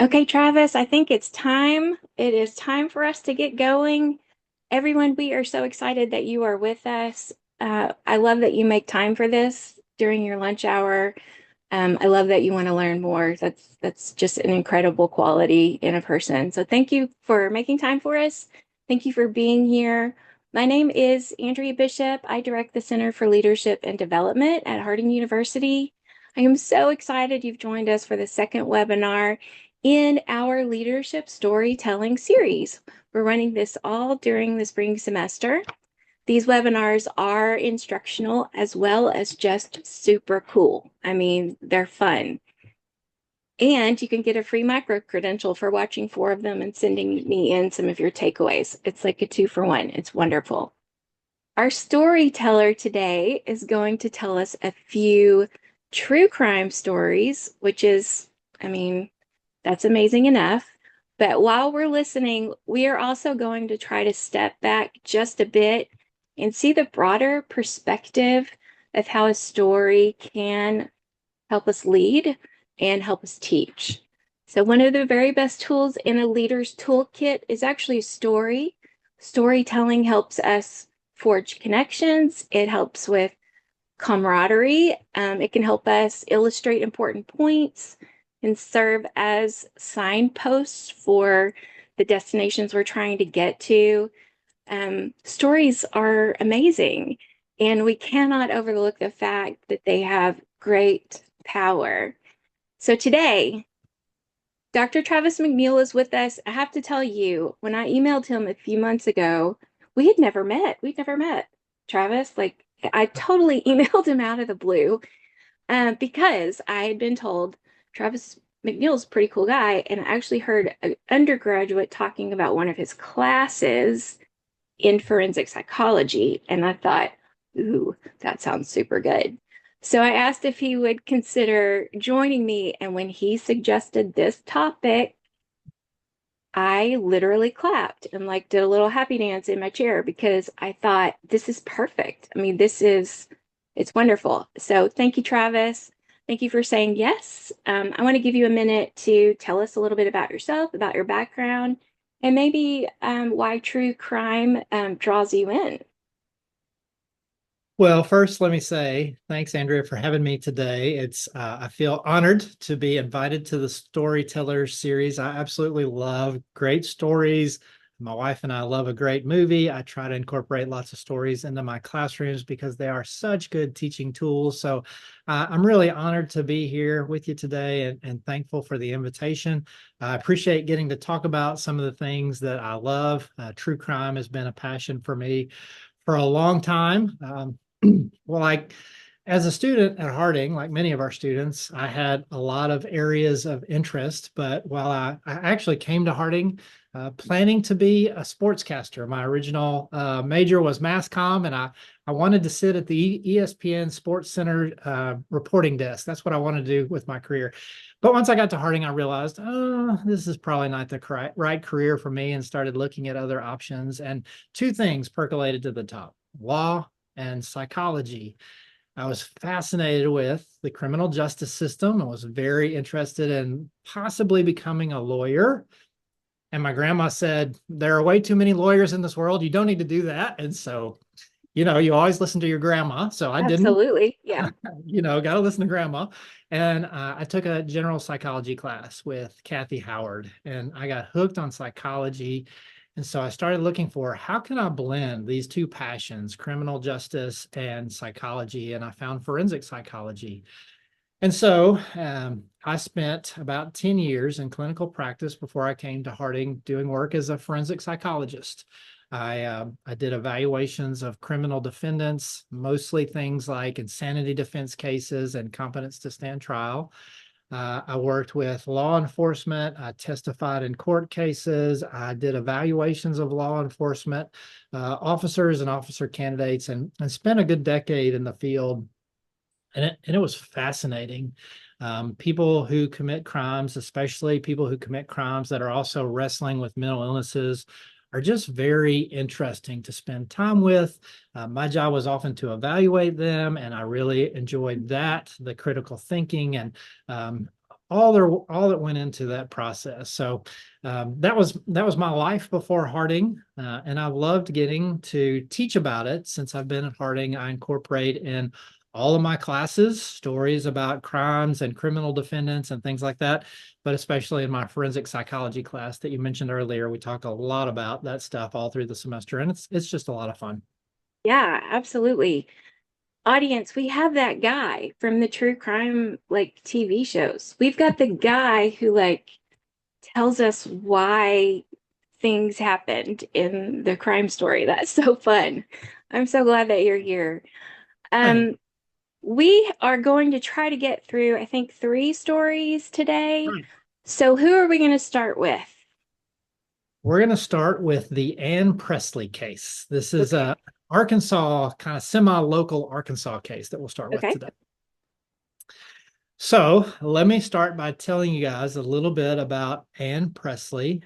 Okay, Travis, I think it's time. It is time for us to get going. Everyone, we are so excited that you are with us. I love that you make time for this during your lunch hour. I love that you want to learn more. That's just an incredible quality in a person. So thank you for making time for us. Thank you for being here. My name is Andrea Bishop. I direct the Center for Leadership and Development at Harding University. I am so excited you've joined us for the second webinar in our leadership storytelling series. We're running this all during the spring semester. These webinars are instructional as well as just super cool. I mean, they're fun. And you can get a free micro credential for watching 4 of them and sending me in some of your takeaways. It's like a 2-for-1. It's wonderful. Our storyteller today is going to tell us a few true crime stories, which is, I mean, that's amazing enough. But while we're listening, we are also going to try to step back just a bit and see the broader perspective of how a story can help us lead and help us teach. So, one of the very best tools in a leader's toolkit is actually a story. Storytelling helps us forge connections, it helps with camaraderie. It can help us illustrate important points and serve as signposts for the destinations we're trying to get to. Stories are amazing, and we cannot overlook the fact that they have great power. So today, Dr. Travis McNeal is with us. I have to tell you, when I emailed him a few months ago, we had never met. We'd never met, Travis. Like, I totally emailed him out of the blue because I had been told Travis McNeil's a pretty cool guy. And I actually heard an undergraduate talking about one of his classes in forensic psychology. And I thought, ooh, that sounds super good. So I asked if he would consider joining me. And when he suggested this topic, I literally clapped and like did a little happy dance in my chair because I thought this is perfect. I mean, it's wonderful. So thank you, Travis. Thank you for saying yes. I want to give you a minute to tell us a little bit about yourself, about your background, and maybe why true crime draws you in. Well, first, let me say thanks, Andrea, for having me today. I feel honored to be invited to the Storyteller series. I absolutely love great stories. My wife and I love a great movie. I try to incorporate lots of stories into my classrooms because they are such good teaching tools. So I'm really honored to be here with you today and thankful for the invitation. I appreciate getting to talk about some of the things that I love. True crime has been a passion for me for a long time. Well, like as a student at Harding, like many of our students, I had a lot of areas of interest. But while I actually came to Harding planning to be a sportscaster, my original major was mass comm, and I wanted to sit at the ESPN Sports Center reporting desk. That's what I wanted to do with my career. But once I got to Harding, I realized, oh, this is probably not the right career for me, and started looking at other options. And two things percolated to the top: law and psychology. I was fascinated with the criminal justice system. I was very interested in possibly becoming a lawyer. And my grandma said, there are way too many lawyers in this world. You don't need to do that. And so, you always listen to your grandma. So I didn't, Absolutely. Yeah. got to listen to grandma. And I took a general psychology class with Kathy Howard, and I got hooked on psychology. And so I started looking for how can I blend these two passions, criminal justice and psychology, and I found forensic psychology. And so I spent about 10 years in clinical practice before I came to Harding doing work as a forensic psychologist. I did evaluations of criminal defendants, mostly things like insanity defense cases and competence to stand trial. I worked with law enforcement. I testified in court cases. I did evaluations of law enforcement officers and officer candidates, and spent a good decade in the field. And it was fascinating. People who commit crimes, especially people who commit crimes that are also wrestling with mental illnesses, are just very interesting to spend time with. My job was often to evaluate them, and I really enjoyed that, the critical thinking, and all that went into that process. So that was my life before Harding, and I loved getting to teach about it. Since I've been at Harding, I incorporate in all of my classes stories about crimes and criminal defendants and things like that. But especially in my forensic psychology class that you mentioned earlier, we talk a lot about that stuff all through the semester, and it's just a lot of fun. Yeah, absolutely. Audience, we have that guy from the true crime like TV shows. We've got the guy who like tells us why things happened in the crime story. That's so fun. I'm so glad that you're here. Right. Um, we are going to try to get through, I think, three stories today. Right. So who are we going to start with? We're going to start with the Ann Presley case. This is Okay. a Arkansas, kind of semi-local Arkansas case that we'll start with Okay. today. So let me start by telling you guys a little bit about Ann Presley.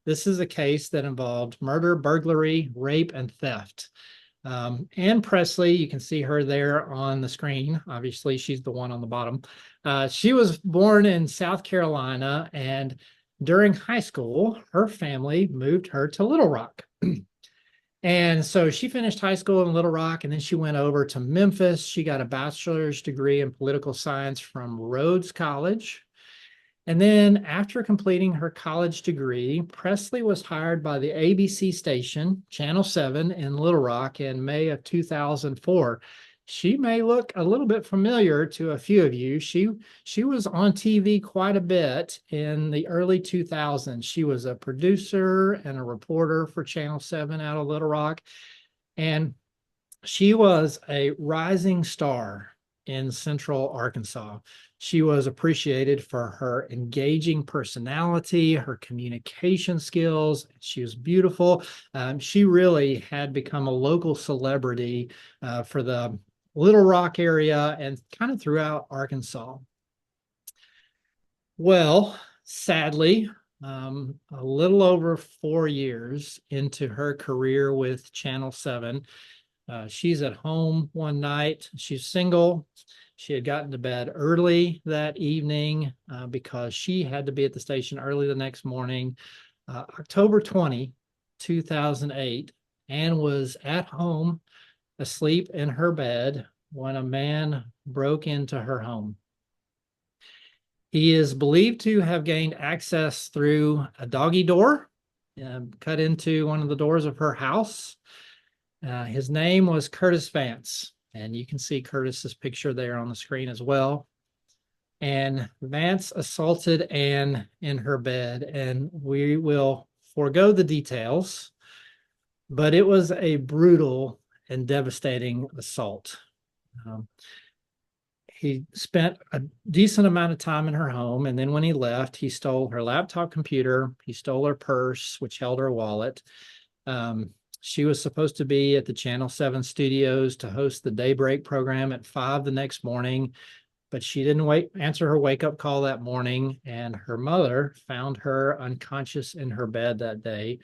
This is a case that involved murder, burglary, rape, and theft. Ann Presley, you can see her there on the screen. Obviously, she's the one on the bottom. She was born in South Carolina, and during high school, her family moved her to Little Rock. And so she finished high school in Little Rock, and then she went over to Memphis. She got a bachelor's degree in political science from Rhodes College. And then after completing her college degree, Presley was hired by the ABC station, Channel 7 in Little Rock in May of 2004. She may look a little bit familiar to a few of you. She was on TV quite a bit in the early 2000s. She was a producer and a reporter for Channel 7 out of Little Rock. And she was a rising star in Central Arkansas. She was appreciated for her engaging personality, her communication skills. She was beautiful. She really had become a local celebrity for the Little Rock area and kind of throughout Arkansas. Well, sadly, a little over 4 years into her career with Channel 7, she's at home one night. She's single. She had gotten to bed early that evening because she had to be at the station early the next morning. October 20, 2008, Anne was at home asleep in her bed when a man broke into her home. He is believed to have gained access through a doggy door, cut into one of the doors of her house. His name was Curtis Vance, and you can see Curtis's picture there on the screen as well. And Vance assaulted Anne in her bed, and we will forego the details, but it was a brutal and devastating assault. Um, he spent a decent amount of time in her home, and then when he left, he stole her laptop computer, he stole her purse, which held her wallet. Um, she was supposed to be at the Channel 7 studios to host the Daybreak program at 5 the next morning, but she didn't answer her wake up call that morning, and her mother found her unconscious in her bed that day.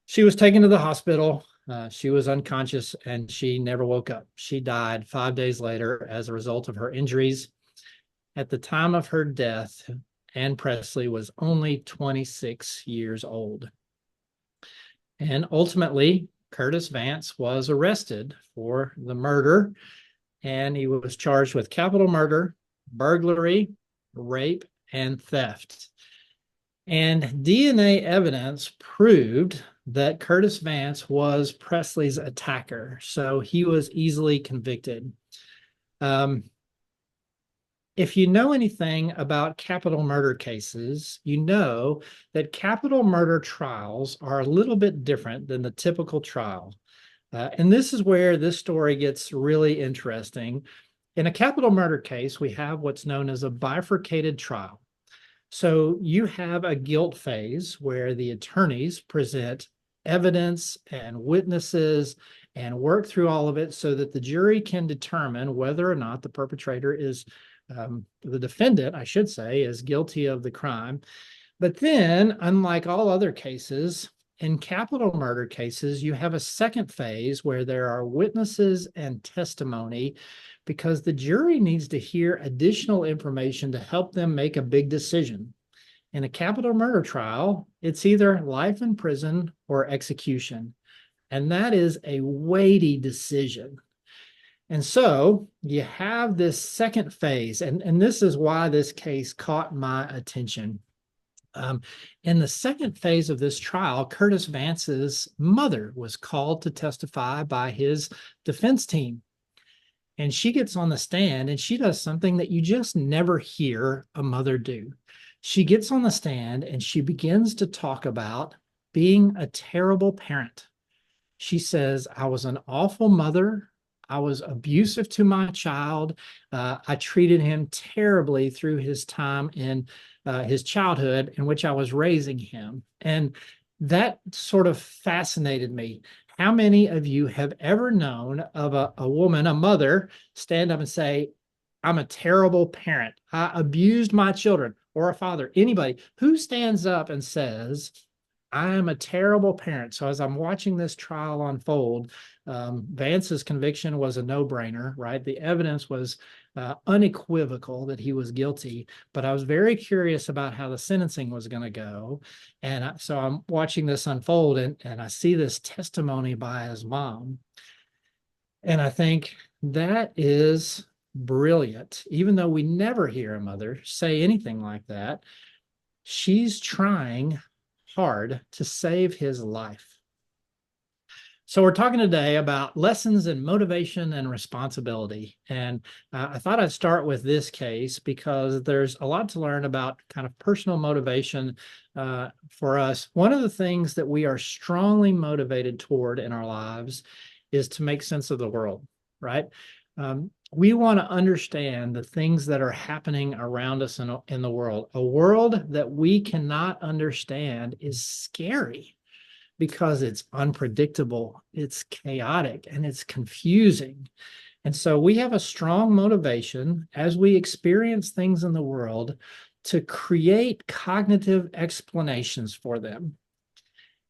She was taken to the hospital. She was unconscious and she never woke up. She died 5 days later as a result of her injuries. At the time of her death, Ann Presley was only 26 years old. And ultimately, Curtis Vance was arrested for the murder, and he was charged with capital murder, burglary, rape, and theft. And DNA evidence proved that Curtis Vance was Presley's attacker, so he was easily convicted. Um, if you know anything about capital murder cases, you know that capital murder trials are a little bit different than the typical trial. And this is where this story gets really interesting. In a capital murder case, we have what's known as a bifurcated trial. So you have a guilt phase where the attorneys present evidence and witnesses and work through all of it so that the jury can determine whether or not the perpetrator is, the defendant, I should say, is guilty of the crime. But then, unlike all other cases, in capital murder cases, you have a second phase where there are witnesses and testimony because the jury needs to hear additional information to help them make a big decision. In a capital murder trial, it's either life in prison or execution. And that is a weighty decision. And so you have this second phase, and this is why this case caught my attention. Um, in the second phase of this trial, Curtis Vance's mother was called to testify by his defense team. And she gets on the stand and she does something that you just never hear a mother do. She gets on the stand and she begins to talk about being a terrible parent. She says, I was an awful mother. I was abusive to my child. I treated him terribly through his time in his childhood in which I was raising him. And that sort of fascinated me. How many of you have ever known of a woman, a mother, stand up and say, I'm a terrible parent. I abused my children, or a father, anybody who stands up and says, I am a terrible parent. So as I'm watching this trial unfold, Vance's conviction was a no-brainer, right? The evidence was unequivocal that he was guilty, but I was very curious about how the sentencing was going to go. And so I'm watching this unfold and I see this testimony by his mom. And I think that is brilliant. Even though we never hear a mother say anything like that, she's trying hard to save his life. So we're talking today about lessons in motivation and responsibility. And I thought I'd start with this case because there's a lot to learn about kind of personal motivation for us. One of the things that we are strongly motivated toward in our lives is to make sense of the world, right? We want to understand the things that are happening around us in the world. A world that we cannot understand is scary because it's unpredictable, it's chaotic, and it's confusing. And so we have a strong motivation as we experience things in the world to create cognitive explanations for them.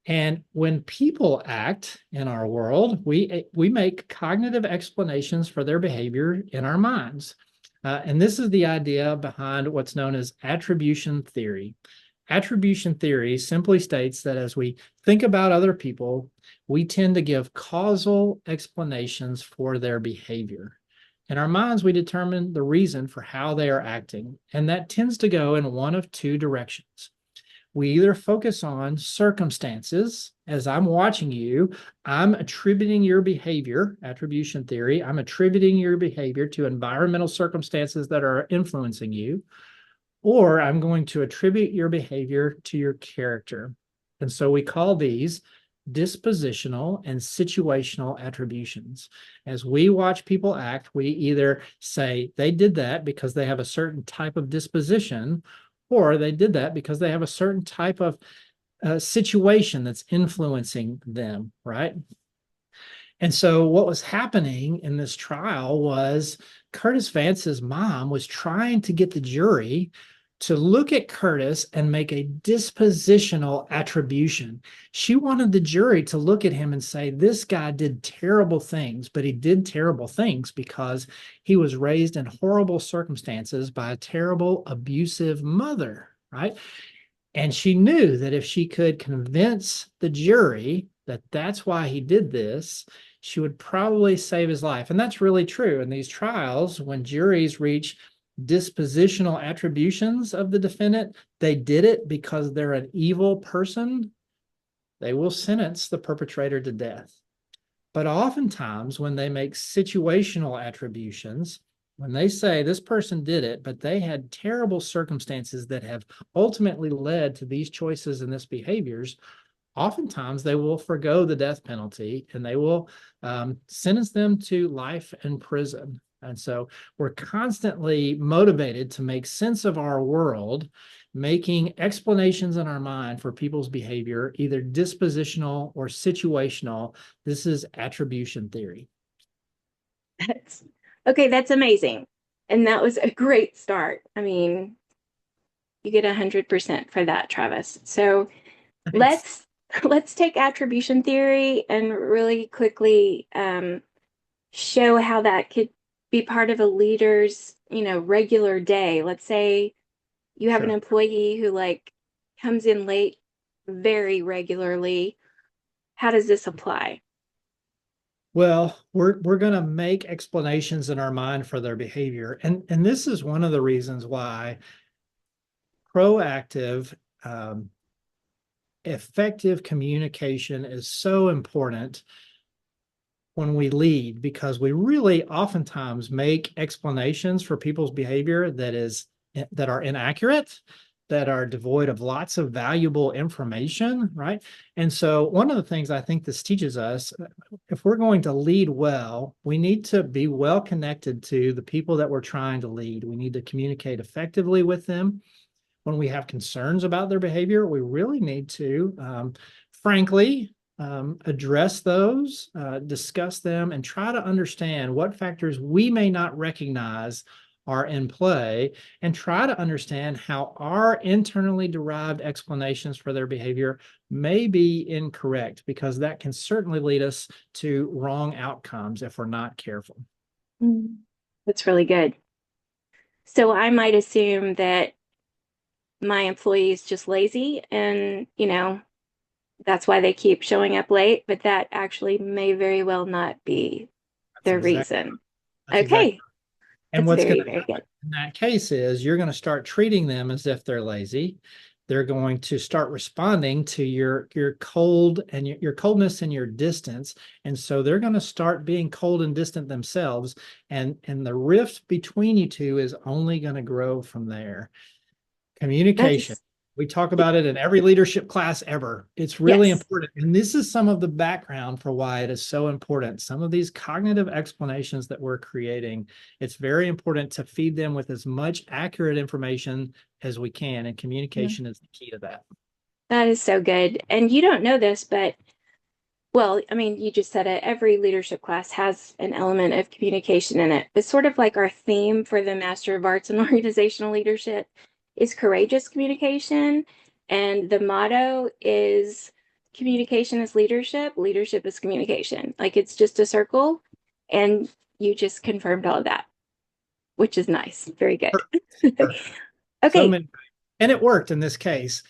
And when people act in our world, we make cognitive explanations for their behavior in our minds. And this is the idea behind what's known as attribution theory. Attribution theory simply states that as we think about other people, we tend to give causal explanations for their behavior. In our minds, we determine the reason for how they are acting, and that tends to go in one of two directions. We either focus on circumstances. As I'm watching you, I'm attributing your behavior, attribution theory, I'm attributing your behavior to environmental circumstances that are influencing you, or I'm going to attribute your behavior to your character. And so we call these dispositional and situational attributions. As we watch people act, we either say they did that because they have a certain type of disposition, or they did that because they have a certain type of situation that's influencing them, right? And so what was happening in this trial was Curtis Vance's mom was trying to get the jury to look at Curtis and make a dispositional attribution. She wanted the jury to look at him and say, this guy did terrible things, but he did terrible things because he was raised in horrible circumstances by a terrible, abusive mother, right? And she knew that if she could convince the jury that that's why he did this, she would probably save his life. And that's really true. In these trials, when juries reach dispositional attributions of the defendant, they did it because they're an evil person, they will sentence the perpetrator to death. But oftentimes, when they make situational attributions, when they say this person did it, but they had terrible circumstances that have ultimately led to these choices and this behaviors, oftentimes they will forgo the death penalty and they will sentence them to life in prison. And so we're constantly motivated to make sense of our world, making explanations in our mind for people's behavior, either dispositional or situational. This is attribution theory. That's okay, that's amazing. And that was a great start. I mean, you get 100% for that, Travis. So Thanks. let's let's take attribution theory and really quickly show how that could be part of a leader's, regular day. Let's say you have an Sure. employee who like comes in late very regularly. How does this apply? Well, we're going to make explanations in our mind for their behavior, and this is one of the reasons why proactive, um, effective communication is so important when we lead, because we really oftentimes make explanations for people's behavior that are inaccurate, that are devoid of lots of valuable information, right? And so one of the things I think this teaches us, if we're going to lead well, we need to be well connected to the people that we're trying to lead. We need to communicate effectively with them. When we have concerns about their behavior, we really need to, frankly, address those, discuss them, and try to understand what factors we may not recognize are in play, and try to understand how our internally derived explanations for their behavior may be incorrect, because that can certainly lead us to wrong outcomes if we're not careful. Mm. That's really good. So I might assume that my employee is just lazy and, that's why they keep showing up late, but that actually may very well not be That's the exactly reason. that's exactly. Okay, And that's what's going very, to very good. happen in that case is you're going to start treating them as if they're lazy. They're going to start responding to your cold and your coldness and your distance. And so they're going to start being cold and distant themselves. And the rift between you two is only going to grow from there. Communication. That's, We talk about it in every leadership class ever. It's really yes. important. And this is some of the background for why it is so important. Some of these cognitive explanations that we're creating, it's very important to feed them with as much accurate information as we can. And Yeah. communication is the key to that. That is so good. And you don't know this, but well, I mean, you just said it. Every leadership class has an element of communication in it. It's sort of like our theme for the Master of Arts in Organizational Leadership is courageous communication. And the motto is communication is leadership, leadership is communication. Like it's just a circle. And you just confirmed all of that, which is nice. Very good. Sure. So Okay. many, and it worked in this case.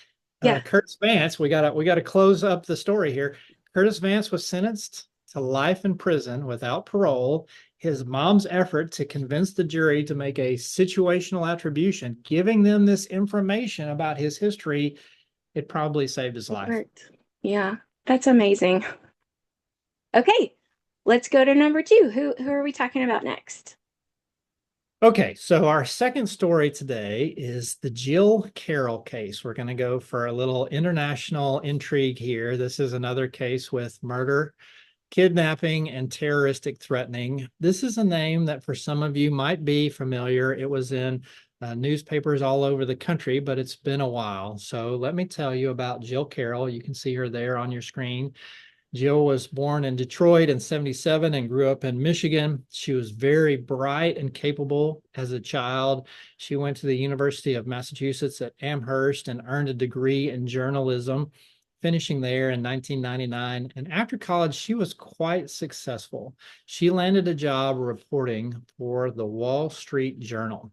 Yeah. Curtis Vance, we got to close up the story here. Curtis Vance was sentenced to life in prison without parole. His mom's effort to convince the jury to make a situational attribution, giving them this information about his history, it probably saved his It life. worked. Yeah. That's amazing. Okay, let's go to number two. Who are we talking about next? Okay, so our second story today is the Jill Carroll case. We're going to go for a little international intrigue here. This is another case with murder, kidnapping, and terroristic threatening. This is a name that for some of you might be familiar. It was in newspapers all over the country, but it's been a while. So let me tell you about Jill Carroll. You can see her there on your screen. Jill was born in Detroit in 77 and grew up in Michigan. She was very bright and capable as a child. She went to the University of Massachusetts at Amherst and earned a degree in journalism, finishing there in 1999. And after college, she was quite successful. She landed a job reporting for the Wall Street Journal.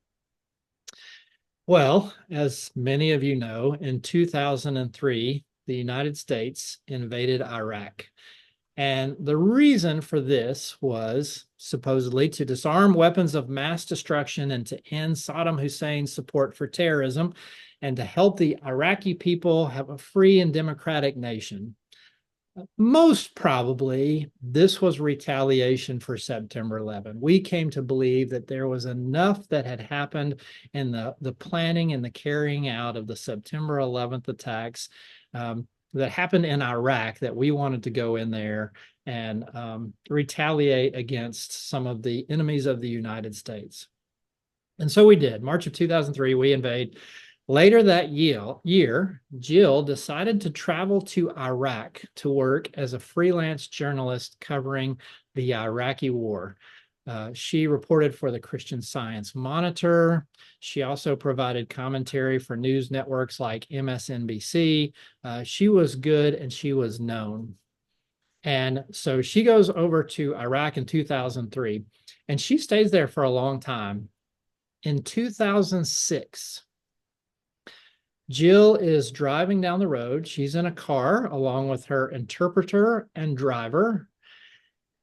Well, as many of you know, in 2003, the United States invaded Iraq. And the reason for this was supposedly to disarm weapons of mass destruction and to end Saddam Hussein's support for terrorism and to help the Iraqi people have a free and democratic nation. Most probably, this was retaliation for September 11. We came to believe that there was enough that had happened in the planning and the carrying out of the September 11th attacks, that happened in Iraq, that we wanted to go in there and retaliate against some of the enemies of the United States. And so we did. March of 2003, we invade. Later that year, Jill decided to travel to Iraq to work as a freelance journalist covering the Iraqi war. She reported for the Christian Science Monitor. She also provided commentary for news networks like MSNBC. She was good and she was known. And so she goes over to Iraq in 2003, and she stays there for a long time. In 2006, Jill is driving down the road. She's in a car along with her interpreter and driver,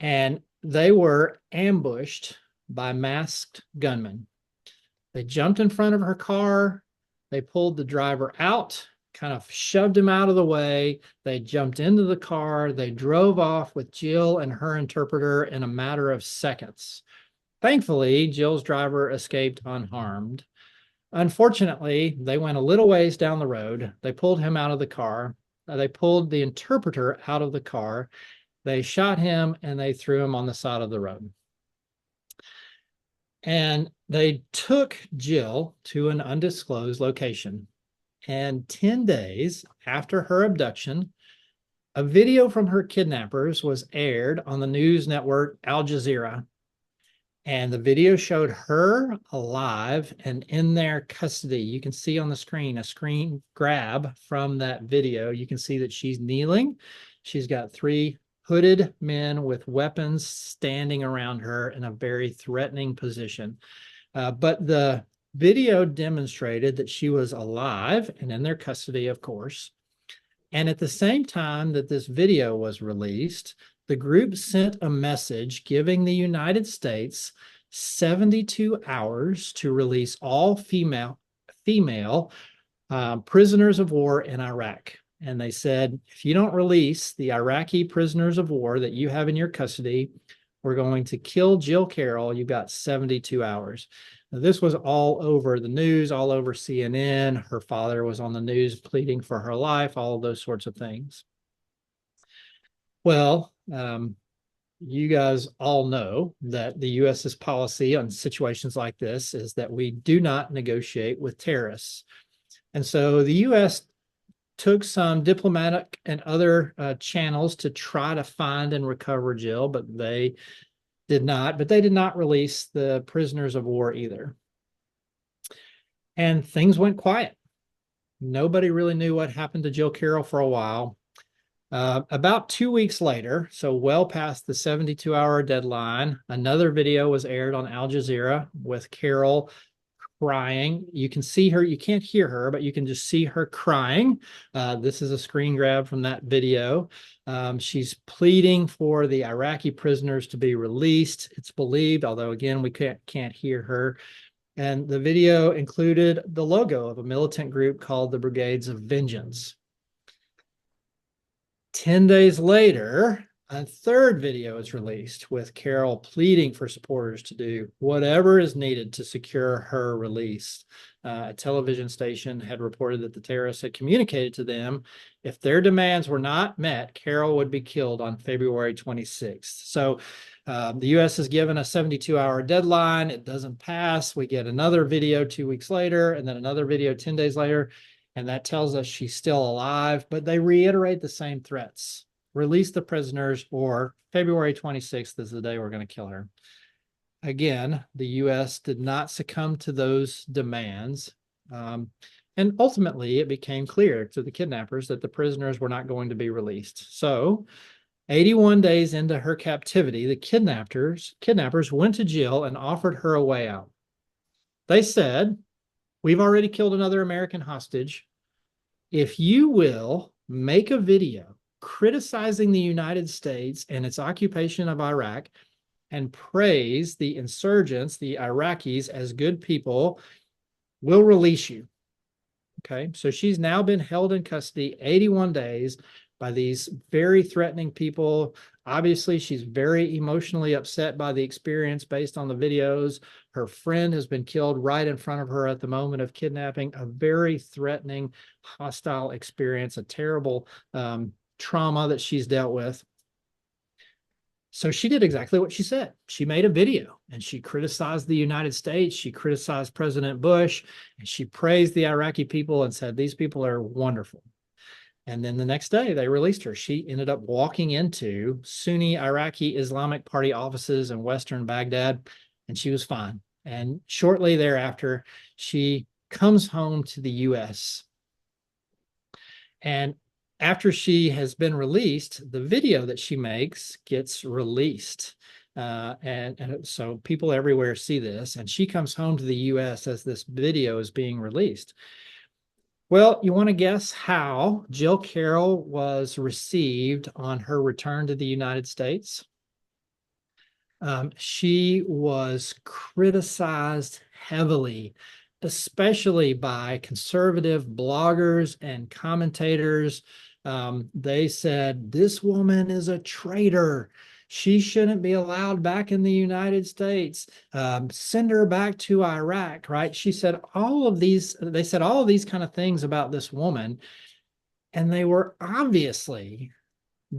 and they were ambushed by masked gunmen. They jumped in front of her car. They pulled the driver out, kind of shoved him out of the way. They jumped into the car. They drove off with Jill and her interpreter in a matter of seconds. Thankfully, Jill's driver escaped unharmed. Unfortunately, they went a little ways down the road. They pulled him out of the car. They pulled the interpreter out of the car. They shot him and they threw him on the side of the road. And they took Jill to an undisclosed location. And 10 days after her abduction, a video from her kidnappers was aired on the news network Al Jazeera. And the video showed her alive and in their custody. You can see on the screen a screen grab from that video. You can see that she's kneeling. She's got three hooded men with weapons standing around her in a very threatening position. But the video demonstrated that she was alive and in their custody, of course. And at the same time that this video was released, the group sent a message giving the United States 72 hours to release all female prisoners of war in Iraq. And they said, if you don't release the Iraqi prisoners of war that you have in your custody, we're going to kill Jill Carroll. You've got 72 hours. Now, this was all over the news, all over CNN. Her father was on the news pleading for her life, all of those sorts of things. Well, you guys all know that the US's policy on situations like this is that we do not negotiate with terrorists. And so the US took some diplomatic and other channels to try to find and recover Jill, but they did not. But they did not release the prisoners of war either. And things went quiet. Nobody really knew what happened to Jill Carroll for a while. About 2 weeks later, so well past the 72-hour deadline, another video was aired on Al Jazeera with Carroll crying. You can see her, you can't hear her, but you can just see her crying. This is a screen grab from that video. She's pleading for the Iraqi prisoners to be released. It's believed, although again, we can't hear her. And the video included the logo of a militant group called the Brigades of Vengeance. 10 days later, a third video is released with Carroll pleading for supporters to do whatever is needed to secure her release. A television station had reported that the terrorists had communicated to them if their demands were not met, Carroll would be killed on February 26th. So the U.S. is given a 72-hour deadline. It doesn't pass. We get another video 2 weeks later, and then another video 10 days later. And that tells us she's still alive, but they reiterate the same threats. Release the prisoners, or February 26th is the day we're going to kill her. Again, the U.S. did not succumb to those demands. And ultimately, it became clear to the kidnappers that the prisoners were not going to be released. So 81 days into her captivity, the kidnappers went to Jill and offered her a way out. They said, we've already killed another American hostage. If you will make a video criticizing the United States and its occupation of Iraq and praise the insurgents, the Iraqis, as good people, we'll release you. Okay, so she's now been held in custody 81 days by these very threatening people. Obviously, she's very emotionally upset by the experience based on the videos. Her friend has been killed right in front of her at the moment of kidnapping. A very threatening, hostile experience, a terrible trauma that she's dealt with. So she did exactly what she said. She made a video and she criticized the United States. She criticized President Bush and she praised the Iraqi people and said, these people are wonderful. And then the next day they released her. She ended up walking into Sunni Iraqi Islamic Party offices in Western Baghdad, and she was fine. And shortly thereafter, she comes home to the US. And after she has been released, the video that she makes gets released. And so people everywhere see this, and she comes home to the US as this video is being released. Well, you want to guess how Jill Carroll was received on her return to the United States? She was criticized heavily, especially by conservative bloggers and commentators. They said, this woman is a traitor. She shouldn't be allowed back in the United States. Send her back to Iraq, right? She said all of these, they said all of these kind of things about this woman, and they were obviously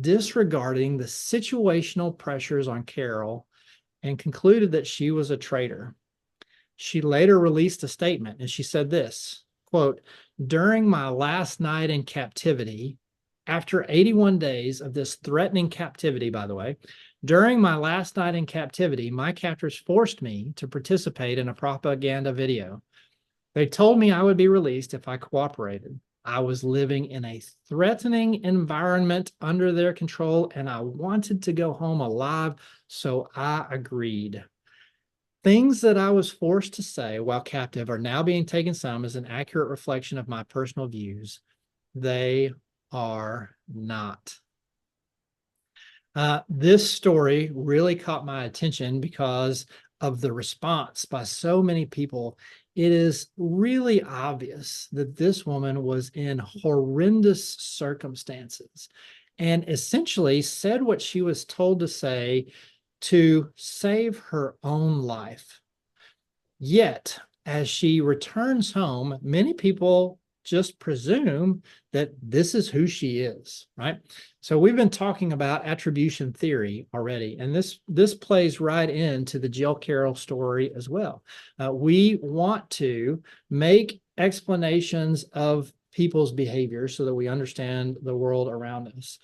disregarding the situational pressures on Carol and concluded that she was a traitor. She later released a statement and she said this, quote, during my last night in captivity, after 81 days of this threatening captivity, by the way, during my last night in captivity, my captors forced me to participate in a propaganda video. They told me I would be released if I cooperated. I was living in a threatening environment under their control, and I wanted to go home alive, so I agreed. Things that I was forced to say while captive are now being taken some as an accurate reflection of my personal views. They are not. This story really caught my attention because of the response by so many people. It is really obvious that this woman was in horrendous circumstances and essentially said what she was told to say to save her own life. Yet, as she returns home, many people just presume that this is who she is, right? So we've been talking about attribution theory already, and this plays right into the Jill Carroll story as well. We want to make explanations of people's behavior so that we understand the world around us.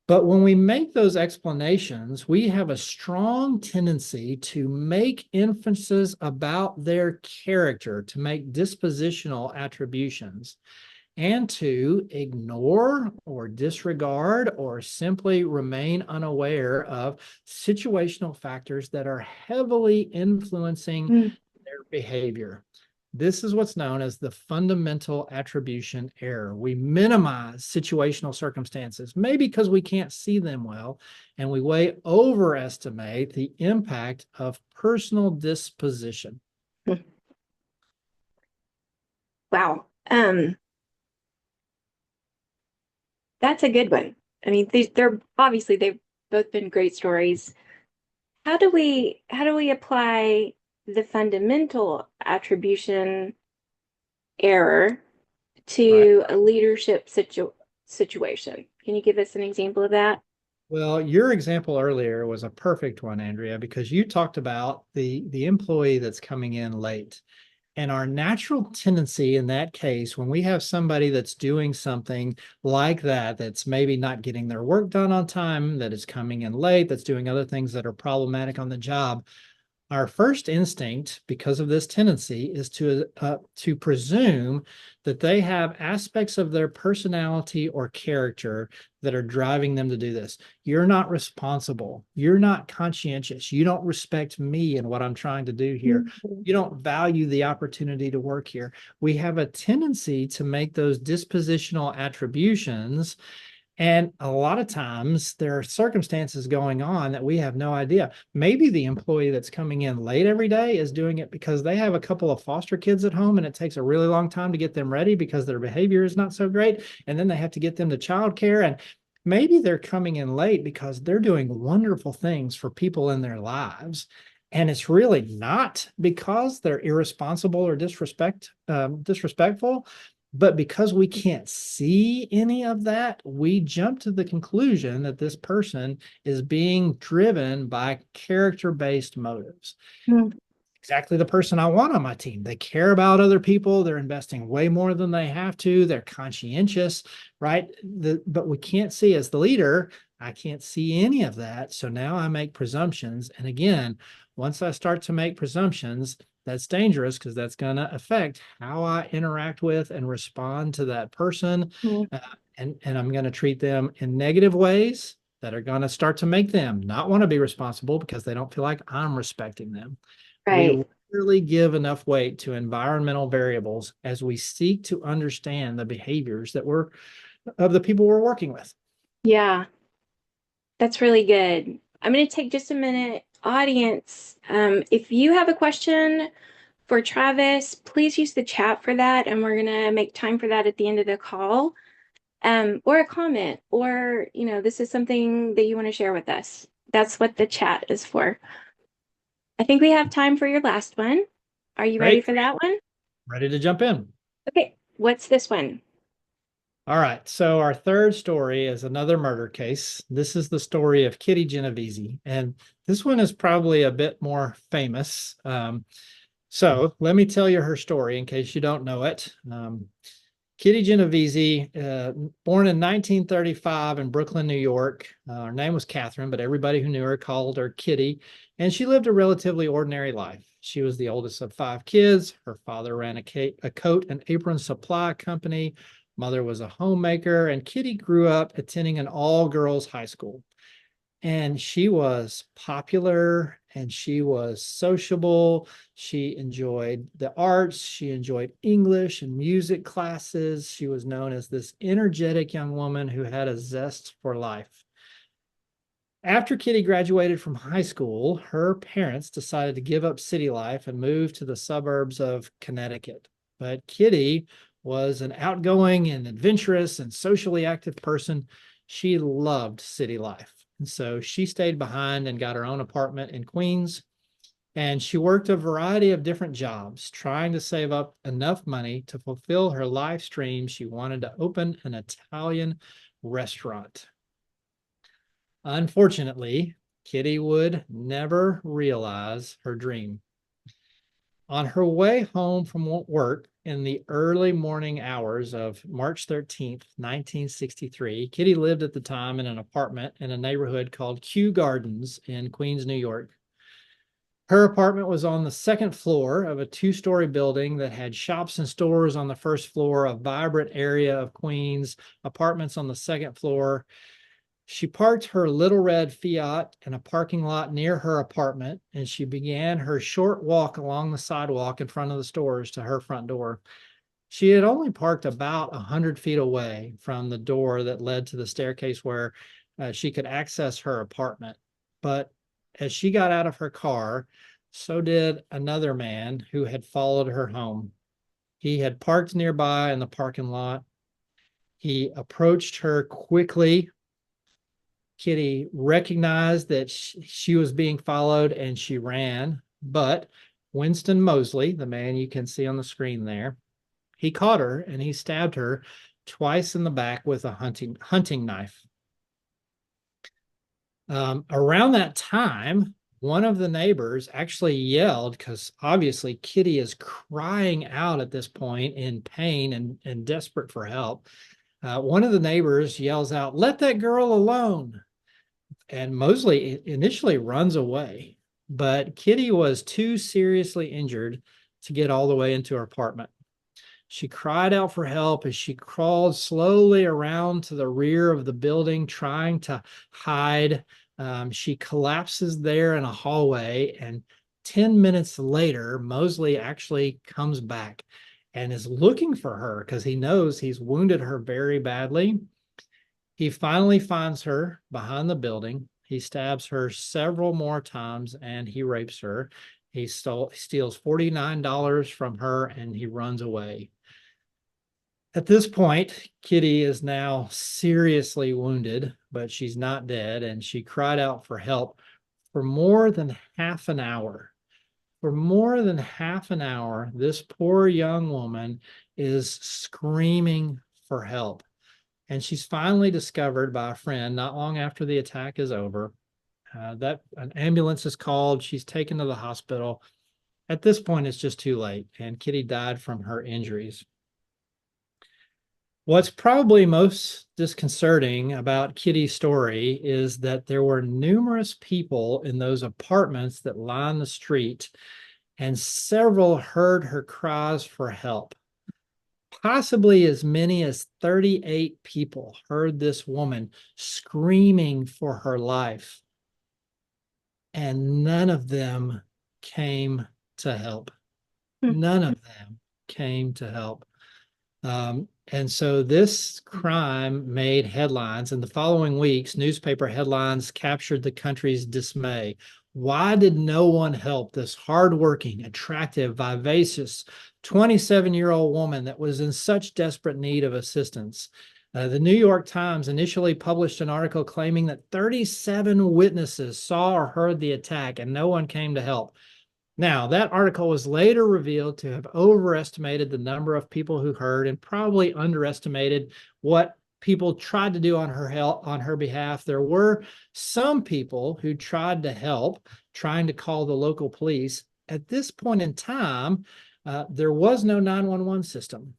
But when we make those explanations, we have a strong tendency to make inferences about their character, to make dispositional attributions, and to ignore or disregard or simply remain unaware of situational factors that are heavily influencing Mm. their behavior. This is what's known as the fundamental attribution error. We minimize situational circumstances, maybe because we can't see them well, and we way overestimate the impact of personal disposition. Wow. That's a good one. I mean, they're obviously they've both been great stories. How do we apply the fundamental attribution error Right. to a leadership situation? Can you give us an example of that? Well, your example earlier was a perfect one, Andrea, because you talked about the employee that's coming in late. And our natural tendency in that case, when we have somebody that's doing something like that, that's maybe not getting their work done on time, that is coming in late, that's doing other things that are problematic on the job, our first instinct, because of this tendency, is to presume that they have aspects of their personality or character that are driving them to do this. You're not responsible. You're not conscientious. You don't respect me and what I'm trying to do here. Mhm. You don't value the opportunity to work here. We have a tendency to make those dispositional attributions, and a lot of times there are circumstances going on that we have no idea. Maybe the employee that's coming in late every day is doing it because they have a couple of foster kids at home and it takes a really long time to get them ready because their behavior is not so great. And then they have to get them to childcare. And maybe they're coming in late because they're doing wonderful things for people in their lives. And it's really not because they're irresponsible or disrespectful. But because we can't see any of that, we jump to the conclusion that this person is being driven by character-based motives. Mm. exactly the person I want on my team. They care about other people. They're investing way more than they have to. They're conscientious, right? But we can't see as the leader, I can't see any of that. So now I make presumptions. And again, once I start to make presumptions, that's dangerous because that's going to affect how I interact with and respond to that person. Mm. Uh, and I'm going to treat them in negative ways that are going to start to make them not want to be responsible because they don't feel like I'm respecting them. Right. We rarely give enough weight to environmental variables as we seek to understand the behaviors that we're of the people we're working with. Yeah, that's really good. I'm going to take just a minute. Audience, if you have a question for Travis, please use the chat for that, and we're going to make time for that at the end of the call. Or a comment, or, this is something that you want to share with us. That's what the chat is for. I think we have time for your last one. Are you ready Great. for that one? Ready to jump in. Okay, what's this one? All right. So our third story is another murder case. This is the story of Kitty Genovese, and this one is probably a bit more famous. So let me tell you her story in case you don't know it. Kitty Genovese, born in 1935 in Brooklyn, New York. Her name was Catherine, but everybody who knew her called her Kitty. And she lived a relatively ordinary life. She was the oldest of five kids. Her father ran a coat and apron supply company. Mother was a homemaker, and Kitty grew up attending an all-girls high school. And she was popular and she was sociable. She enjoyed the arts. She enjoyed English and music classes. She was known as this energetic young woman who had a zest for life. After Kitty graduated from high school, her parents decided to give up city life and move to the suburbs of Connecticut. But Kitty was an outgoing and adventurous and socially active person. She loved city life. And so she stayed behind and got her own apartment in Queens. And she worked a variety of different jobs, trying to save up enough money to fulfill her life dream. She wanted to open an Italian restaurant. Unfortunately, Kitty would never realize her dream. On her way home from work in the early morning hours of March 13th, 1963, Kitty lived at the time in an apartment in a neighborhood called Kew Gardens in Queens, New York. Her apartment was on the second floor of a two-story building that had shops and stores on the first floor, a vibrant area of Queens, apartments on the second floor. She parked her little red Fiat in a parking lot near her apartment, and she began her short walk along the sidewalk in front of the stores to her front door. She had only parked about 100 feet away from the door that led to the staircase where she could access her apartment. But as she got out of her car, so did another man who had followed her home. He had parked nearby in the parking lot. He approached her quickly. Kitty recognized that she was being followed and she ran. But Winston Mosley, the man you can see on the screen there, he caught her and he stabbed her twice in the back with a hunting knife. Around that time, one of the neighbors actually yelled because obviously Kitty is crying out at this point in pain and desperate for help. One of the neighbors yells out, "Let that girl alone." And Mosley initially runs away, but Kitty was too seriously injured to get all the way into her apartment. She cried out for help as she crawled slowly around to the rear of the building, trying to hide. She collapses there in a hallway, and 10 minutes later, Mosley actually comes back and is looking for her because he knows he's wounded her very badly. He finally finds her behind the building. He stabs her several more times and he rapes her. He steals $49 from her and he runs away. At this point, Kitty is now seriously wounded, but she's not dead, and she cried out for help for more than half an hour. For more than half an hour, this poor young woman is screaming for help. And she's finally discovered by a friend not long after the attack is over. That an ambulance is called. She's taken to the hospital. At this point, it's just too late, and Kitty died from her injuries. What's probably most disconcerting about Kitty's story is that there were numerous people in those apartments that line the street, and several heard her cries for help. Possibly as many as 38 people heard this woman screaming for her life, and none of them came to help. Hmm. None of them came to help. And so this crime made headlines. In the following weeks, newspaper headlines captured the country's dismay. Why did no one help this hardworking, attractive, vivacious 27-year-old woman that was in such desperate need of assistance? The New York Times initially published an article claiming that 37 witnesses saw or heard the attack and no one came to help. Now, that article was later revealed to have overestimated the number of people who heard and probably underestimated what people tried to do on her behalf. There were some people who tried to help, trying to call the local police. At this point in time, there was no 911 system.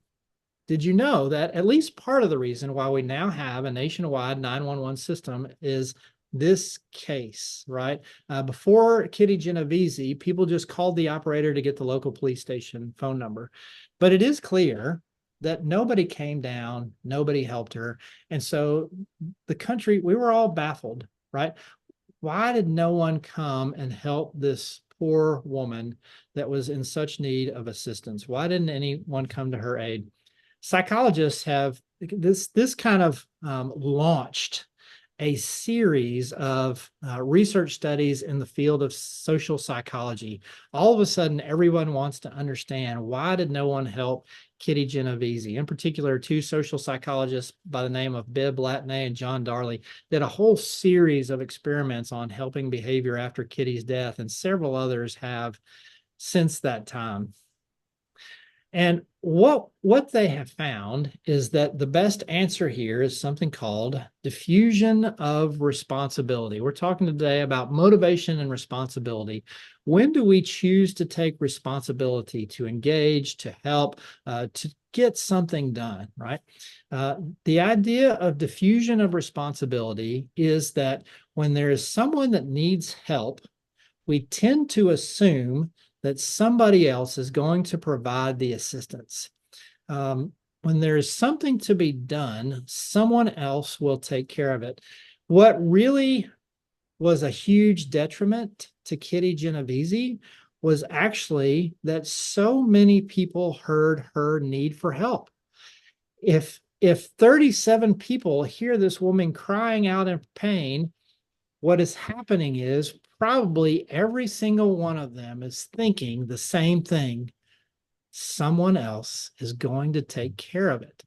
Did you know that at least part of the reason why we now have a nationwide 911 system is this case, right? Before Kitty Genovese, people just called the operator to get the local police station phone number. But it is clear that nobody came down, nobody helped her. And so the country, we were all baffled, right? Why did no one come and help this poor woman that was in such need of assistance? Why didn't anyone come to her aid? Psychologists have this kind of launched a series of research studies in the field of social psychology. All of a sudden, everyone wants to understand, why did no one help Kitty Genovese? In particular, two social psychologists by the name of Bibb Latney and John Darley did a whole series of experiments on helping behavior after Kitty's death, and several others have since that time. And what they have found is that the best answer here is something called diffusion of responsibility. We're talking today about motivation and responsibility. When do we choose to take responsibility, to engage, to help, to get something done, right? The idea of diffusion of responsibility is that when there is someone that needs help, we tend to assume that somebody else is going to provide the assistance. When there is something to be done, someone else will take care of it. What really was a huge detriment to Kitty Genovese was actually that so many people heard her need for help. If 37 people hear this woman crying out in pain, what is happening is probably every single one of them is thinking the same thing. Someone else is going to take care of it.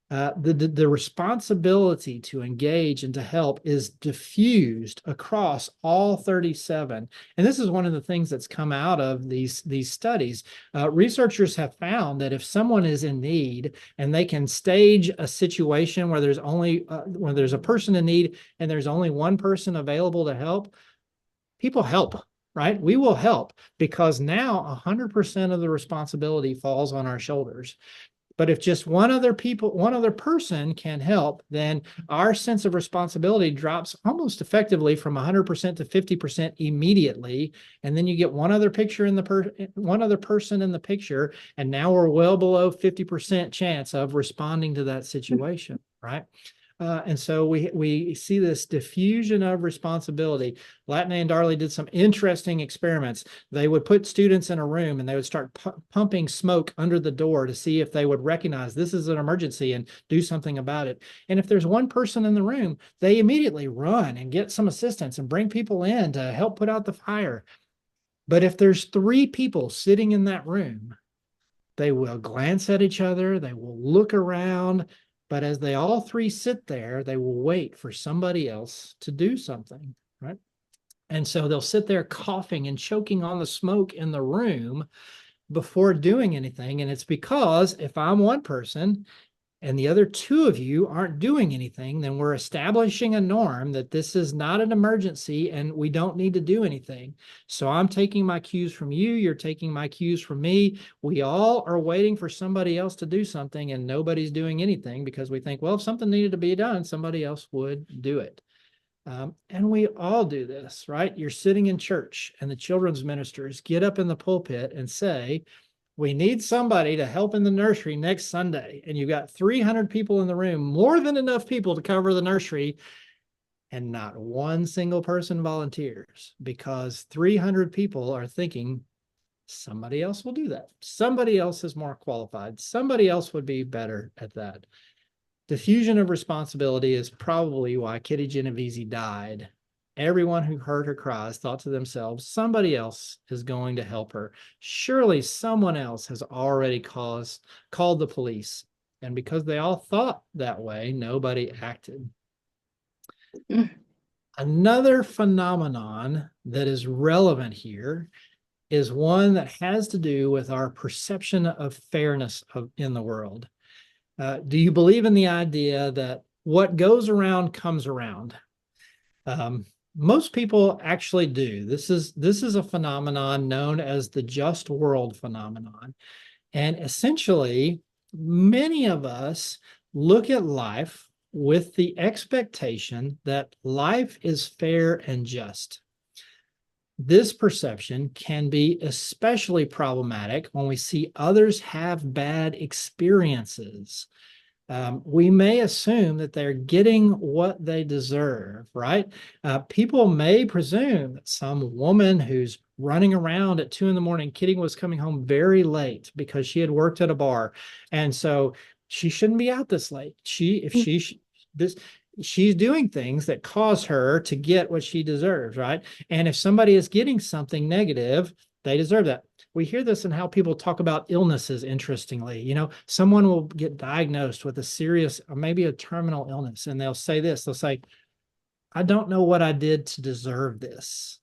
The responsibility to engage and to help is diffused across all 37. And this is one of the things that's come out of these studies. Researchers have found that if someone is in need and they can stage a situation where there's a person in need and there's only one person available to help, people help, right? We will help because now 100% of the responsibility falls on our shoulders. But if just one other person can help, then our sense of responsibility drops almost effectively from 100% to 50% immediately. And then you get one other person in the picture, and now we're well below 50% chance of responding to that situation, right? And so we see this diffusion of responsibility. Latney and Darley did some interesting experiments. They would put students in a room and they would start pumping smoke under the door to see if they would recognize this is an emergency and do something about it. And if there's one person in the room, they immediately run and get some assistance and bring people in to help put out the fire. But if there's three people sitting in that room, they will glance at each other, they will look around, but as they all three sit there, they will wait for somebody else to do something, right? And so they'll sit there coughing and choking on the smoke in the room before doing anything. And it's because if I'm one person and the other two of you aren't doing anything, then we're establishing a norm that this is not an emergency and we don't need to do anything. So I'm taking my cues from you, you're taking my cues from me. We all are waiting for somebody else to do something and nobody's doing anything because we think, well, if something needed to be done, somebody else would do it. And we all do this, right? You're sitting in church and the children's ministers get up in the pulpit and say, we need somebody to help in the nursery next Sunday. And you've got 300 people in the room, more than enough people to cover the nursery. And not one single person volunteers because 300 people are thinking somebody else will do that. Somebody else is more qualified. Somebody else would be better at that. Diffusion of responsibility is probably why Kitty Genovese died. Everyone who heard her cries thought to themselves, somebody else is going to help her. Surely someone else has already called the police. And because they all thought that way, nobody acted. Mm. Another phenomenon that is relevant here is one that has to do with our perception of fairness in the world. Do you believe in the idea that what goes around comes around? Most people actually do. This is a phenomenon known as the just world phenomenon. And essentially, many of us look at life with the expectation that life is fair and just. This perception can be especially problematic when we see others have bad experiences. We may assume that they're getting what they deserve, right? People may presume that some woman who's running around at 2 in the morning, Kitty was coming home very late because she had worked at a bar. And so she shouldn't be out this late. If she, this, she's doing things that cause her to get what she deserves, right? And if somebody is getting something negative, they deserve that. We hear this in how people talk about illnesses, interestingly. Someone will get diagnosed with a serious or maybe a terminal illness, and they'll say this, they'll say, I don't know what I did to deserve this.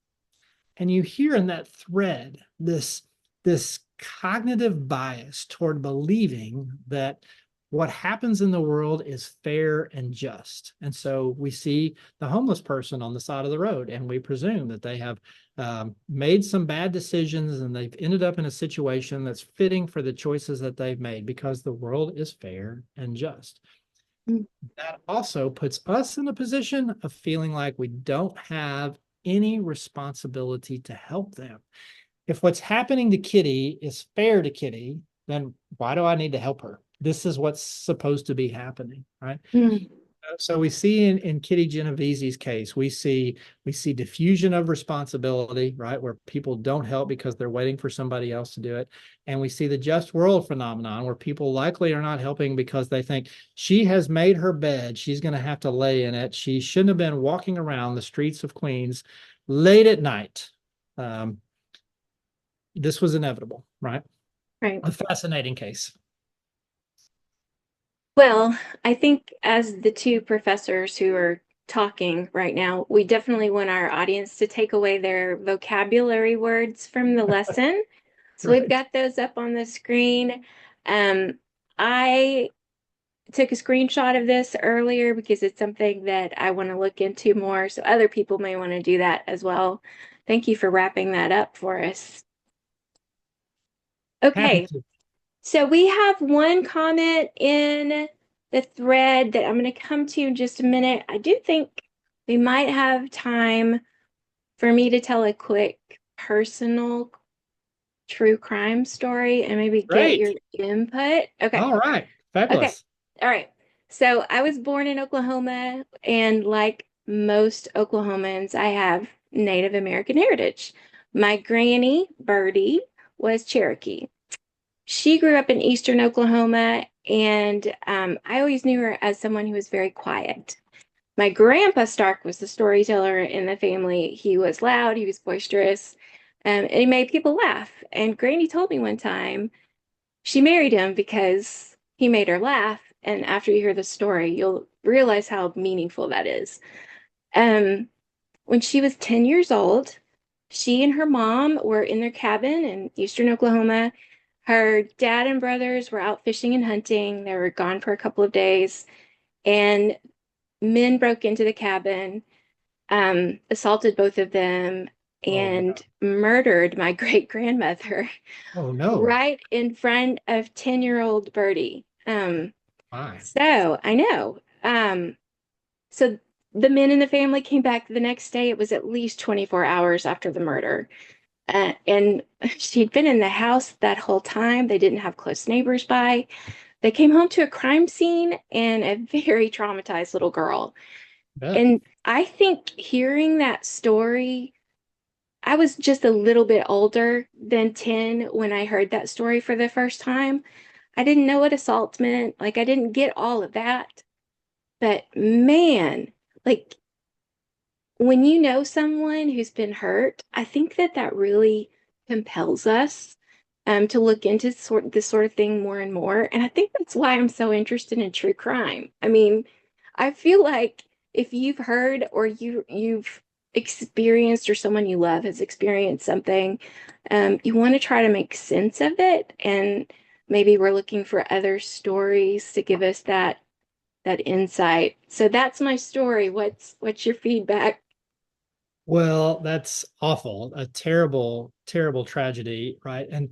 And you hear in that thread this cognitive bias toward believing that what happens in the world is fair and just. And so we see the homeless person on the side of the road, and we presume that they have made some bad decisions and they've ended up in a situation that's fitting for the choices that they've made because the world is fair and just. Mm. That also puts us in a position of feeling like we don't have any responsibility to help them. If what's happening to Kitty is fair to Kitty, then why do I need to help her? This is what's supposed to be happening, right? Mm. So we see in Kitty Genovese's case, we see diffusion of responsibility, right, where people don't help because they're waiting for somebody else to do it. And we see the just world phenomenon where people likely are not helping because they think she has made her bed, she's going to have to lay in it. She shouldn't have been walking around the streets of Queens late at night. This was inevitable, right? Right. A fascinating case. Well, I think as the two professors who are talking right now, we definitely want our audience to take away their vocabulary words from the lesson. So we've Right. got those up on the screen. I took a screenshot of this earlier because it's something that I want to look into more. So other people may want to do that as well. Thank you for wrapping that up for us. Happy Okay, to. so we have one comment in the thread that I'm going to come to in just a minute. I do think we might have time for me to tell a quick personal true crime story and maybe get Great. your input. Okay. All right. Okay. Fabulous. All right. So I was born in Oklahoma, and like most Oklahomans, I have Native American heritage. My granny, Birdie, was Cherokee. She grew up in Eastern Oklahoma, and I always knew her as someone who was very quiet. My grandpa Stark was the storyteller in the family. He was loud, he was boisterous, and he made people laugh. And Granny told me one time she married him because he made her laugh. And after you hear the story, you'll realize how meaningful that is. Um, when she was 10 years old, she and her mom were in their cabin in Eastern Oklahoma. Her dad and brothers were out fishing and hunting. They were gone for a couple of days, and men broke into the cabin, assaulted both of them, Oh and no. murdered my great grandmother Oh no. right in front of 10-year-old Birdie. My. So I know. So the men in the family came back the next day. It was at least 24 hours after the murder. And she'd been in the house that whole time. They didn't have close neighbors by. They came home to a crime scene and a very traumatized little girl. Bet. And I think hearing that story, I was just a little bit older than 10 when I heard that story for the first time. I didn't know what assault meant. Like, I didn't get all of that. But man, like when you know someone who's been hurt, I think that that really compels us to look into this sort of thing more and more. And I think that's why I'm so interested in true crime. I mean, I feel like if you've heard or you've experienced or someone you love has experienced something, you want to try to make sense of it. And maybe we're looking for other stories to give us that insight. So that's my story. What's your feedback? Well, that's awful. A terrible, terrible tragedy, right? And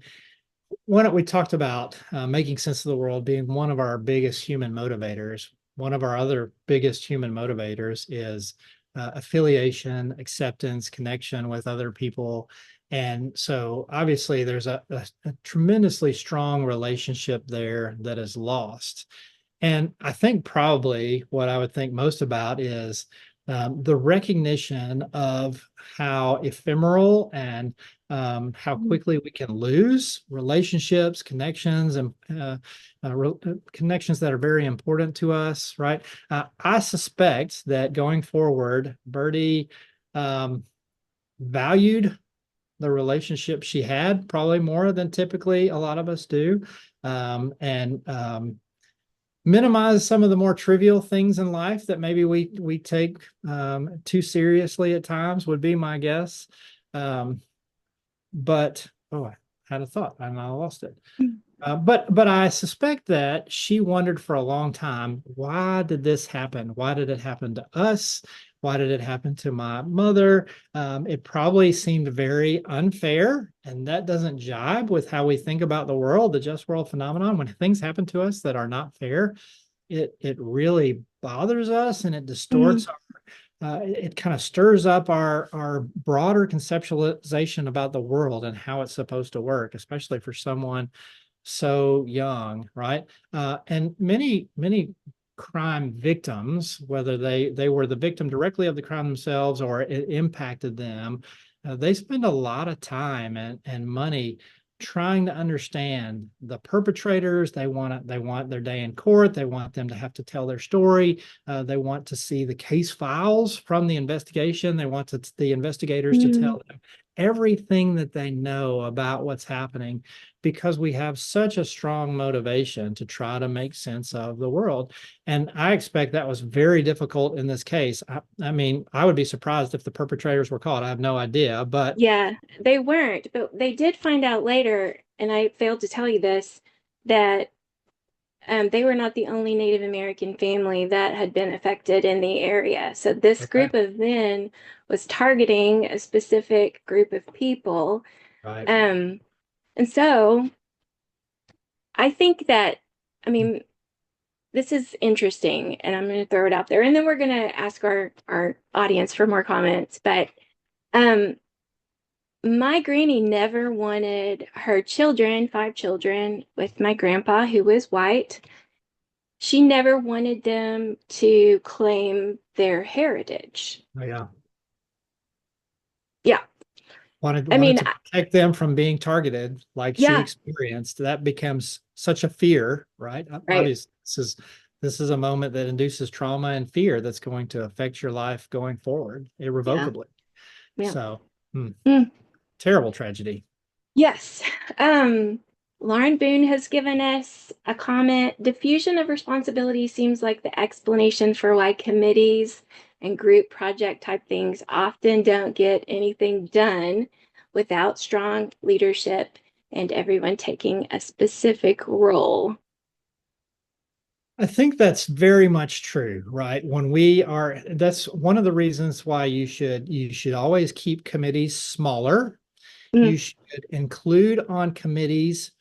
when we talked about making sense of the world being one of our biggest human motivators, one of our other biggest human motivators is affiliation, acceptance, connection with other people. And so obviously there's a tremendously strong relationship there that is lost. And I think probably what I would think most about is the recognition of how ephemeral and how quickly we can lose relationships, connections, and connections that are very important to us, right? I suspect that going forward, Birdie um, valued the relationship she had probably more than typically a lot of us do. And minimize some of the more trivial things in life that maybe we take too seriously at times would be my guess. Um, but oh, I had a thought and I lost it. But I suspect that she wondered for a long time, why did this happen? Why did it happen to us? Why did it happen to my mother? It probably seemed very unfair, and that doesn't jibe with how we think about the world, the just world phenomenon. When things happen to us that are not fair, it really bothers us and it Mm, distorts it kind of stirs up our broader conceptualization about the world and how it's supposed to work, especially for someone so young, right? And many crime victims, whether they were the victim directly of the crime themselves or it impacted them, they spend a lot of time and money trying to understand the perpetrators. They want their day in court. They want them to have to tell their story. They want to see the case files from the investigation. They want the investigators to mm. tell them everything that they know about what's happening because we have such a strong motivation to try to make sense of the world. And I expect that was very difficult in this case. I mean, I would be surprised if the perpetrators were caught. I have no idea, but Yeah, they weren't, but they did find out later, and I failed to tell you this, that they were not the only Native American family that had been affected in the area. So this okay, group of men was targeting a specific group of people. right. Um, and so I think that, I mean, this is interesting, and I'm going to throw it out there, and then we're going to ask our audience for more comments. But um, my granny never wanted her children, 5 children, with my grandpa, who was white. She never wanted them to claim their heritage. Oh, yeah. Yeah. I Wanted mean, to protect them from being targeted like she yeah, experienced. That becomes such a fear, right? right. Obviously, this is a moment that induces trauma and fear that's going to affect your life going forward Yeah. irrevocably. Yeah. So, Mm. terrible tragedy. Yes. Lauren Boone has given us a comment. Diffusion of responsibility seems like the explanation for why committees and group project type things often don't get anything done without strong leadership and everyone taking a specific role. I think that's very much true, right? That's one of the reasons why you should always keep committees smaller. Mm, You should include on committees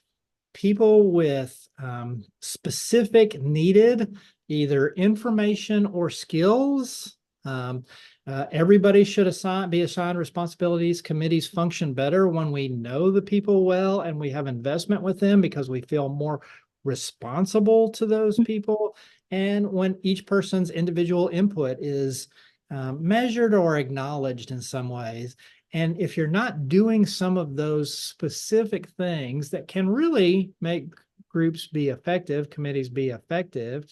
people with specific needed either information or skills. Um, Everybody should be assigned responsibilities. Committees function better when we know the people well and we have investment with them because we feel more responsible to those people. And when each person's individual input is measured or acknowledged in some ways. And if you're not doing some of those specific things that can really make groups be effective, committees be effective,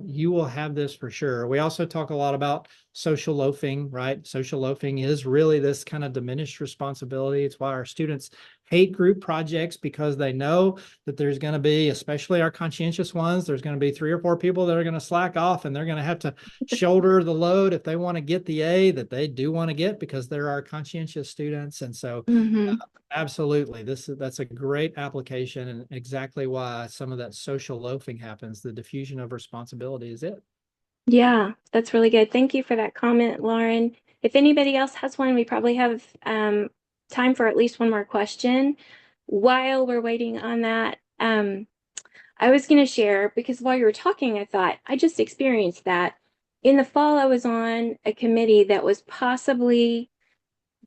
you will have this for sure. We also talk a lot about social loafing, right? Social loafing is really this kind of diminished responsibility. It's why our students hate group projects because they know that there's going to be, especially our conscientious ones, there's going to be 3 or 4 people that are going to slack off and they're going to have to shoulder the load if they want to get the A that they do want to get because they're our conscientious students. And so mhm. absolutely, that's a great application and exactly why some of that social loafing happens. The diffusion of responsibility is it. Yeah, that's really good. Thank you for that comment, Lauren. If anybody else has one, we probably have time for at least one more question. While we're waiting on that, I was going to share because while you were talking, I thought I just experienced that. In the fall, I was on a committee that was possibly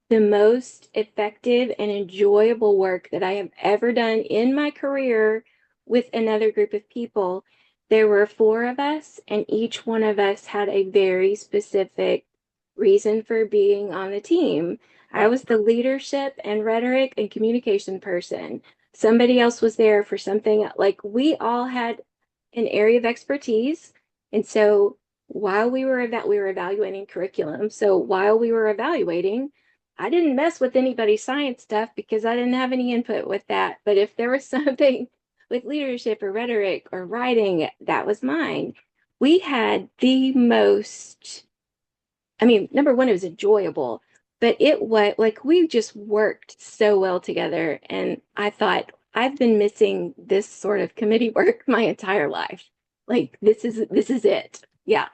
the most effective and enjoyable work that I have ever done in my career with another group of people. There were 4 of us, and each one of us had a very specific reason for being on the team. I was the leadership and rhetoric and communication person. Somebody else was there for something like we all had an area of expertise. And so while we were evaluating curriculum, so while we were evaluating, I didn't mess with anybody's science stuff because I didn't have any input with that. But if there was something with leadership or rhetoric or writing, that was mine. We had the most, I mean, number one, it was enjoyable, but it was like we just worked so well together. And I thought, I've been missing this sort of committee work my entire life. Like this is it. Yeah.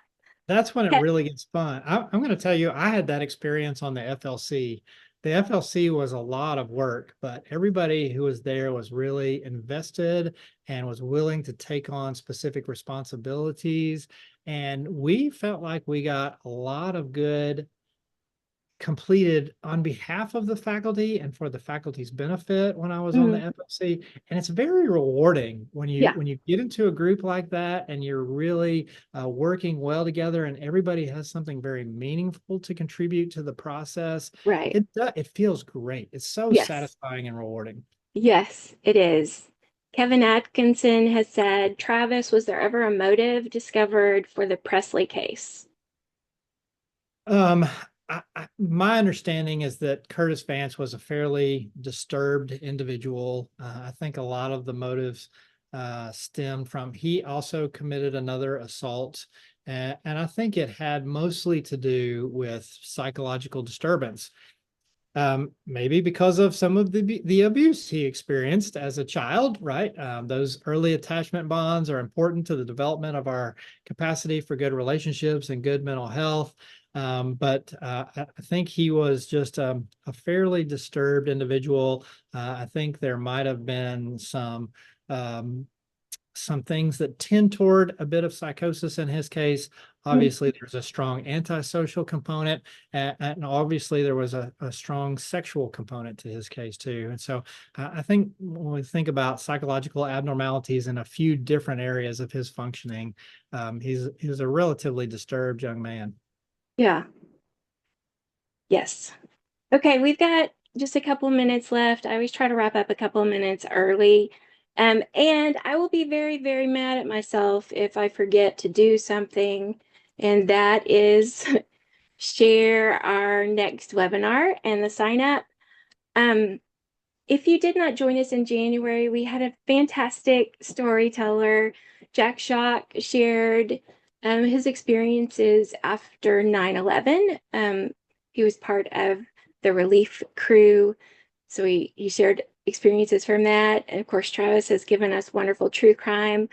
That's when it really gets fun. I'm going to tell you, I had that experience on the FLC. The FLC was a lot of work, but everybody who was there was really invested and was willing to take on specific responsibilities. And we felt like we got a lot of good completed on behalf of the faculty and for the faculty's benefit when I was on the Mhm. FLC. And it's very rewarding when you Yeah. when you get into a group like that and you're really working well together and everybody has something very meaningful to contribute to the process. Right. It feels great. It's so Yes. satisfying and rewarding. Yes, it is. Kevin Atkinson has said, Travis, was there ever a motive discovered for the Presley case? Um, my understanding is that Curtis Vance was a fairly disturbed individual. I think a lot of the motives stemmed from he also committed another assault, and I think it had mostly to do with psychological disturbance. Maybe because of some of the abuse he experienced as a child, right? Those early attachment bonds are important to the development of our capacity for good relationships and good mental health. But I think he was just a fairly disturbed individual. I think there might have been um, some things that tend toward a bit of psychosis in his case. Obviously, there's a strong antisocial component, and obviously there was a strong sexual component to his case too. And so I think when we think about psychological abnormalities in a few different areas of his functioning, he's a relatively disturbed young man. Yeah. Yes. Okay, we've got just a couple minutes left. I always try to wrap up a couple minutes early. And I will be very, very mad at myself if I forget to do something, and that is share our next webinar and the sign up. Um, if you did not join us in January, we had a fantastic storyteller. Jack Shock shared his experiences after 9/11. He was part of the relief crew. So he shared experiences from that. And of course, Travis has given us wonderful true crime.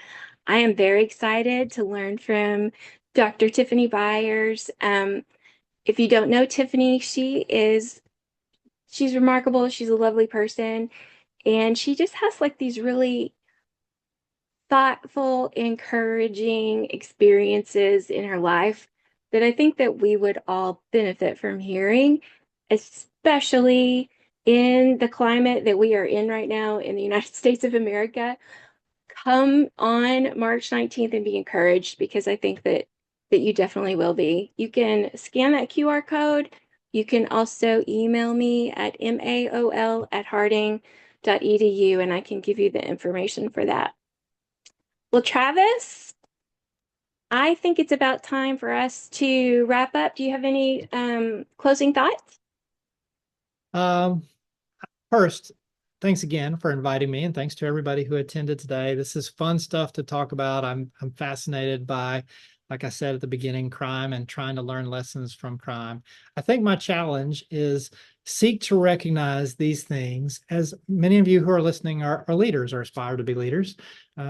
I am very excited to learn from Dr. Tiffany Byers. If you don't know Tiffany, she's remarkable. She's a lovely person, and she just has like these really thoughtful, encouraging experiences in her life that I think that we would all benefit from hearing, especially in the climate that we are in right now in the United States of America. Come on March 19th and be encouraged because I think that you definitely will be. You can scan that QR code. You can also email me at maol@harding.edu and I can give you the information for that. Well, Travis, I think it's about time for us to wrap up. Do you have any closing thoughts? Um, First, thanks again for inviting me, and thanks to everybody who attended today. This is fun stuff to talk about. I'm fascinated by, like I said at the beginning, crime and trying to learn lessons from crime. I think my challenge is seek to recognize these things, as many of you who are listening are leaders or aspire to be leaders.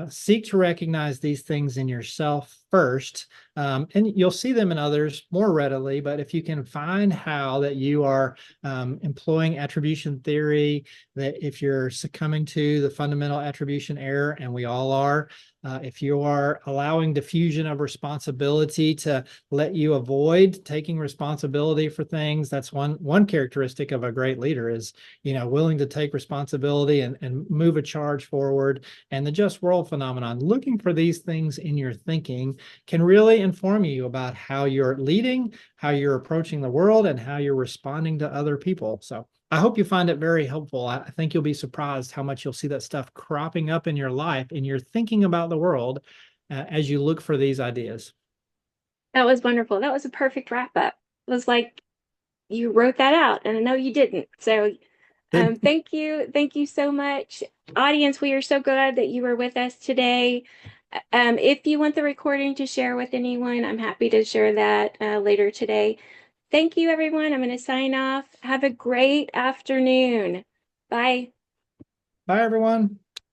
Seek to recognize these things in yourself first, and you'll see them in others more readily. But if you can find how that you are employing attribution theory, that if you're succumbing to the fundamental attribution error, and we all are, if you are allowing diffusion of responsibility to let you avoid taking responsibility for things, that's one characteristic of a great leader is, willing to take responsibility and move a charge forward. And the just world phenomenon, looking for these things in your thinking can really inform you about how you're leading, how you're approaching the world, and how you're responding to other people. So I hope you find it very helpful. I think you'll be surprised how much you'll see that stuff cropping up in your life and you're thinking about the world as you look for these ideas. That was wonderful. That was a perfect wrap up. It was like you wrote that out, and I know you didn't. So, Good. thank you. Thank you so much. Audience, we are so glad that you were with us today. If you want the recording to share with anyone, I'm happy to share that later today. Thank you, everyone. I'm going to sign off. Have a great afternoon. Bye. Bye, everyone.